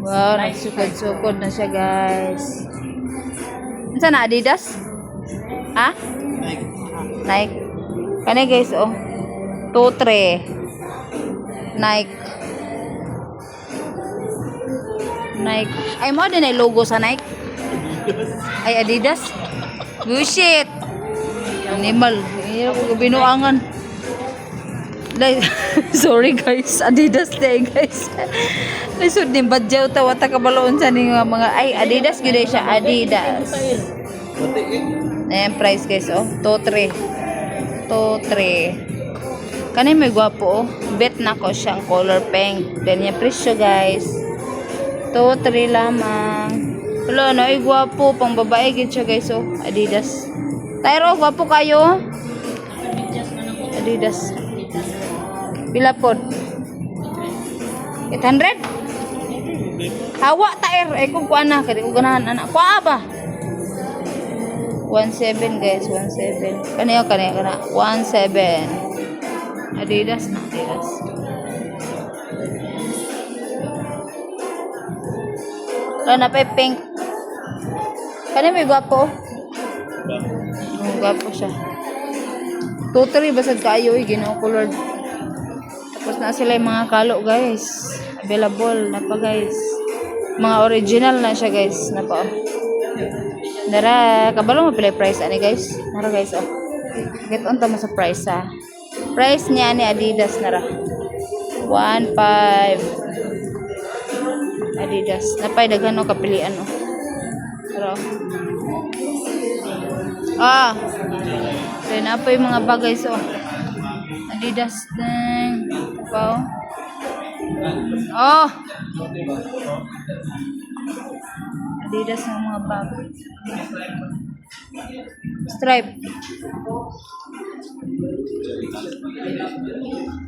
Wow, nagsukod-sukod na siya, guys. Saan na, Adidas? Ha? Nike. Kani guys, oh. 2-3. Nike. Nike. Ay, mo din ay logo sa Nike. Ay, Adidas. Bullshit. Animal. Hindi ko binuangan. Sorry guys. Adidas day guys. Lisod ni badyaw ta wata kabaloon sa ning mga ay Adidas gyud siya. Adidas. Ayan price guys, oh. 2-3. 2-3. Kani may gwapo, oh. Bet na ko siyang color pink. Then yung presyo guys. 2-3 lamang. Wala na, ay gwapo. Pang babae gid siya guys, oh. Adidas. Tyro, gwapo kayo. Adidas. Pila pod? 800? Hawa taer. Ay kung kuan na. Kaya kung ganahan anak. Kuha ba? 17 guys. 17. Kaniya. 17. Adidas na. Adidas. Wala na pa yung pink. Kaniya may gwapo. Gwapo siya. 2-3 basag kayo. Ginawa color. Tapos na sila yung mga kalo guys. Available na pa guys. Mga original na siya guys. Na pa. Dara, kabalo mo pala price ani guys. Nara guys, oh. Get on tama sa price ha. Price niya ni Adidas nara. 1.5. Adidas. Napay daghan no kapilian, oh. Pero then apa yung mga bagay so. Adidas din. Wow. Oh. Adidas ng mga bag. Stripe.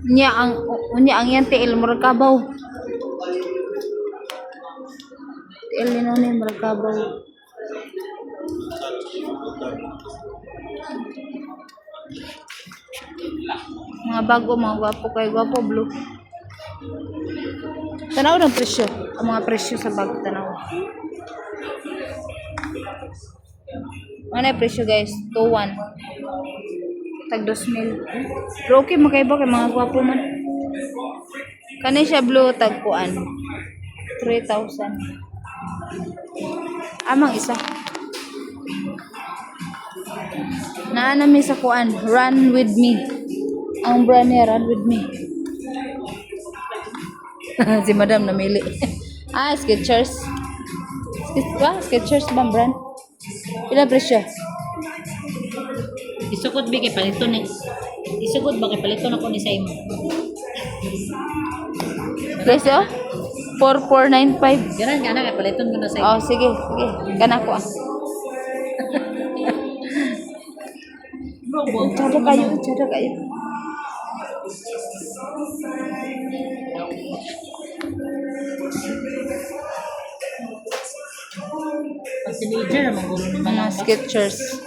Nya ang yan TL Marakabaw. TL ni ni Marakabaw. Mga bago, mga gwapo kay gwapo blue. Tanaw ng presyo. Ang mga presyo sa bag tanaw. Ano yung presyo guys? 2.1. Tag 2,000. Pero okay makaiba kay mga gwapo man. Kani siya blue tag kuan. 3,000. Amang isa. Naanami sa kuan. Run with me. Ang brand niya, Run with me. Si madam namili. Skechers. Skechers bang brand? Pila presyo? Isugod ba kay paliton ni? Isugod ba kay paliton ako ni sa imo? Presyo? 4,495. Diran ka na kay paliton ko na sa imo. Oh, sige. Kana ko ah. Cada kayo. Pag teenager, magulo ni Mga Skechers.